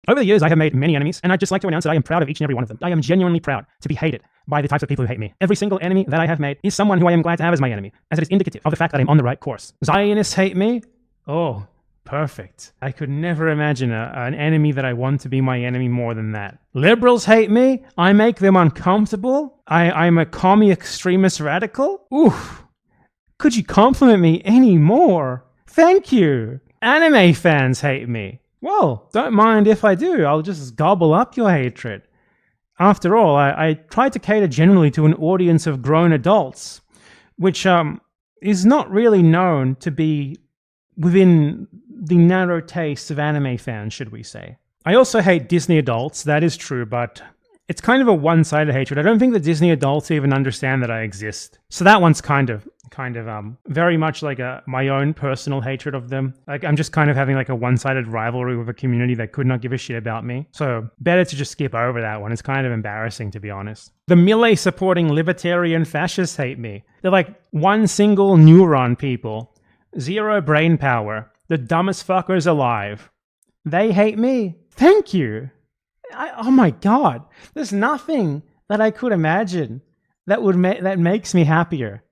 Over the years, I have made many enemies, and I'd just like to announce that I am proud of each and every one of them. I am genuinely proud to be hated by the types of people who hate me. Every single enemy that I have made is someone who I am glad to have as my enemy, as it is indicative of the fact that I'm on the right course. Zionists hate me? Oh, perfect. I could never imagine an enemy that I want to be my enemy more than that. Liberals hate me? I make them uncomfortable? I'm a commie extremist radical? Oof. Could you compliment me any more? Thank you. Anime fans hate me. Well, don't mind if I do. I'll just gobble up your hatred. After all, I try to cater generally to an audience of grown adults, which is not really known to be within the narrow tastes of anime fans, should we say. I also hate Disney adults, that is true, but it's kind of a one-sided hatred. I don't think the Disney adults even understand that I exist. So that one's kind of very much like my own personal hatred of them. Like I'm just kind of having like a one-sided rivalry with a community that could not give a shit about me. So better to just skip over that one. It's kind of embarrassing, to be honest. The Milei supporting libertarian fascists hate me. They're like one single neuron people. Zero brain power. The dumbest fuckers alive. They hate me. Thank you. Oh my god. There's nothing that I could imagine that makes me happier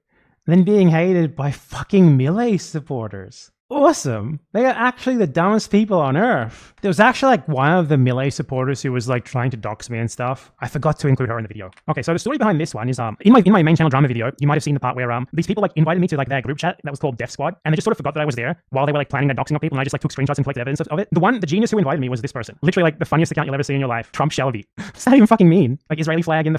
than being hated by fucking Milei supporters. Awesome. They are actually the dumbest people on earth. There was actually like one of the Milei supporters who was like trying to dox me and stuff. I forgot to include her in the video. Okay, so the story behind this one is in my main channel drama video, you might have seen the part where these people like invited me to like their group chat that was called Death Squad, and they just sort of forgot that I was there while they were like planning their doxing of people, and I just like took screenshots and collected evidence of it. The genius who invited me was this person. Literally like the funniest account you'll ever see in your life. Trump Shelby. What's that even fucking mean? Like Israeli flag in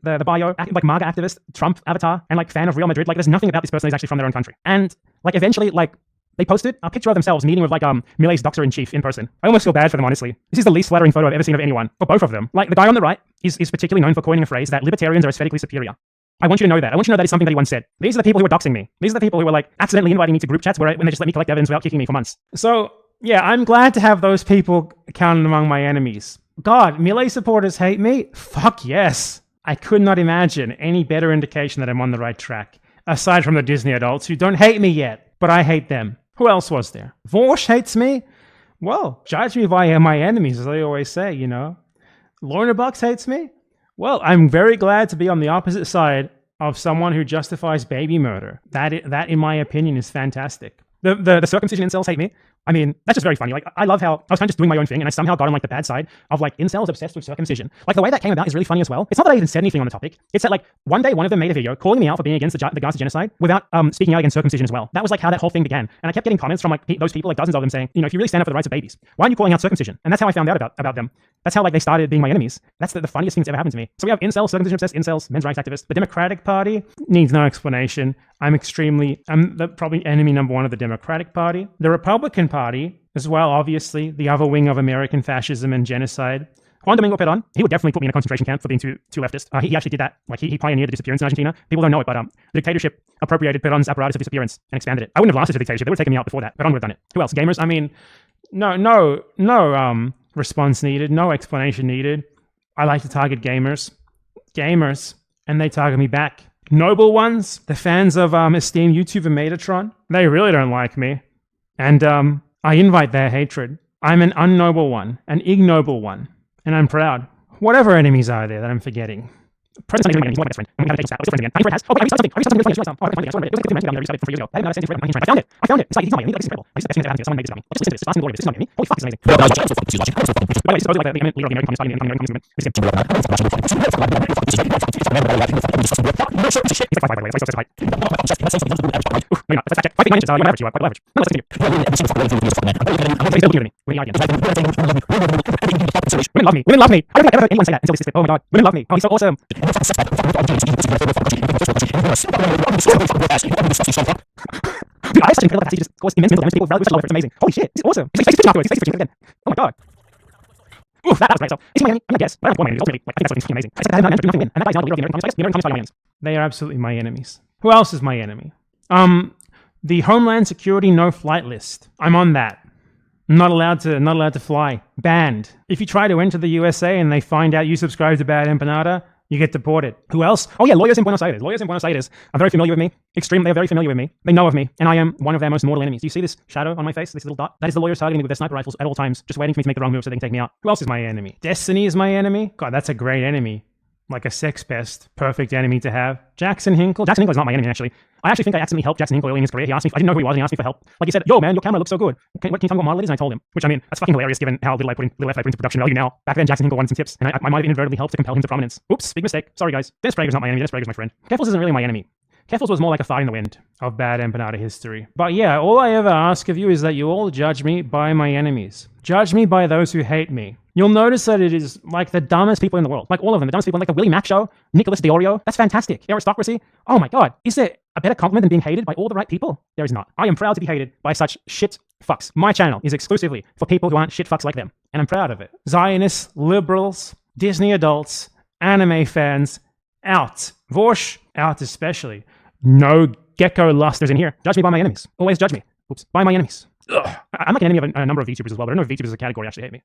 the bio, like MAGA activist, Trump avatar, and like fan of Real Madrid. Like there's nothing about this person who's actually from their own country. And like eventually like they posted a picture of themselves meeting with like Milei's doxer-in-chief in person. I almost feel bad for them, honestly. This is the least flattering photo I've ever seen of anyone, for both of them. Like the guy on the right is particularly known for coining a phrase that libertarians are aesthetically superior. I want you to know that. I want you to know that is something that he once said. These are the people who are doxing me. These are the people who were like accidentally inviting me to group chats when they just let me collect evidence without kicking me for months. So yeah, I'm glad to have those people counted among my enemies. God, Milei supporters hate me? Fuck yes. I could not imagine any better indication that I'm on the right track, aside from the Disney adults who don't hate me yet, but I hate them. Who else was there? Vorsh hates me? Well, judge me by my enemies, as I always say, you know. Lorna Bucks hates me? Well, I'm very glad to be on the opposite side of someone who justifies baby murder. That, in my opinion, is fantastic. The circumcision incels hate me. I mean, that's just very funny. Like, I love how I was kind of just doing my own thing, and I somehow got on like the bad side of like incels obsessed with circumcision. Like the way that came about is really funny as well. It's not that I even said anything on the topic. It's that like one day one of them made a video calling me out for being against the Gaza genocide without speaking out against circumcision as well. That was like how that whole thing began. And I kept getting comments from like those people, like dozens of them, saying, you know, if you really stand up for the rights of babies, why aren't you calling out circumcision? And that's how I found out about them. That's how like they started being my enemies. That's the funniest thing that's ever happened to me. So we have incels, circumcision obsessed incels, men's rights activists. The Democratic Party needs no explanation. I'm probably enemy number one of the Democratic Party. The Republican Party as well, obviously, the other wing of American fascism and genocide. Juan Domingo Perón, he would definitely put me in a concentration camp for being too leftist. He actually did that. Like he pioneered the disappearance in Argentina. People don't know it, but the dictatorship appropriated Perón's apparatus of disappearance and expanded it. I wouldn't have lasted to the dictatorship. They would have taken me out before that. Perón would have done it. Who else? Gamers? I mean, no response needed. No explanation needed. I like to target gamers, and they target me back. Noble ones, the fans of esteemed YouTuber Metatron, they really don't like me, and I invite their hatred. I'm an unnoble one, an ignoble one, and I'm proud. Whatever enemies are there that I'm forgetting. President he's one of my best friend. I'm going to take his again. Has. Oh, I restarted something. I restarted something really funny. Oh, it was a good mention. I restarted from 4 years ago. I haven't sent it from I found it. It's like, he's telling me, this is incredible. This is the best thing that ever happened to someone made this about me. Let's listen to this. Last Glorious. This is not me. Holy fuck, this is amazing. By the way, this is supposedly like the leader of the American Communist Party and the American movement. This is he's like, by the way, so no, you're not. Let's check. 5 mentions. You're average. You are quite average. No, let's continue. He's still looking at me. Women love me. Women love me. I don't think I've ever heard anyone say that until this clip. Oh my god. Women love me. Oh, he's so awesome. Dude, I have such incredible capacity to just cause immense mental damage to people with such love for it. It's amazing. Holy shit. This is awesome. He's pitching afterwards. He's pitching again. Oh my god. Oof, that was great. So, is he my enemy? I'm gonna guess, but I don't want my enemy. Ultimately, like, I think that's what's amazing. I said I have nothing win, and that guy's not the leader of the American Communist Party. I guess the American Communist Party are my enemies. They are absolutely my enemies. Who else is my enemy? The Homeland Security no-flight list. I'm on that. Not allowed to fly. Banned. If you try to enter the USA and they find out you subscribe to Bad Empanada, you get deported. Who else? Oh yeah, lawyers in Buenos Aires. Lawyers in Buenos Aires are very familiar with me. They're very familiar with me. They know of me, and I am one of their most mortal enemies. Do you see this shadow on my face, this little dot? That is the lawyers targeting me with their sniper rifles at all times, just waiting for me to make the wrong move so they can take me out. Who else is my enemy? Destiny is my enemy. God, that's a great enemy. Like a sex pest. Perfect enemy to have. Jackson Hinkle. Jackson Hinkle is not my enemy, actually. I actually think I accidentally helped Jackson Hinkle early in his career. He asked me, I didn't know who he was, and he asked me for help. Like he said, yo, man, your camera looks so good. Can you tell me what model it is? And I told him. Which, I mean, that's fucking hilarious given how little effort I put into production value now. Back then, Jackson Hinkle wanted some tips, and I might have inadvertently helped to compel him to prominence. Oops, big mistake. Sorry, guys. Dennis Prager's not my enemy. Dennis Prager's my friend. Keffals isn't really my enemy. Keffals was more like a fire in the wind of bad empanada history. But yeah, all I ever ask of you is that you all judge me by my enemies. Judge me by those who hate me. You'll notice that it is like the dumbest people in the world. Like all of them. The dumbest people, like the Willie Mack Show, Nicholas Diorio. That's fantastic. Aristocracy. Oh my God. Is there a better compliment than being hated by all the right people? There is not. I am proud to be hated by such shit fucks. My channel is exclusively for people who aren't shit fucks like them. And I'm proud of it. Zionists, liberals, Disney adults, anime fans, out. Vorsh, out especially. No gecko lusters in here. Judge me by my enemies. Always judge me. Oops. By my enemies. Ugh. I'm like an enemy of a number of VTubers as well, but I don't know if VTubers as a category actually hate me.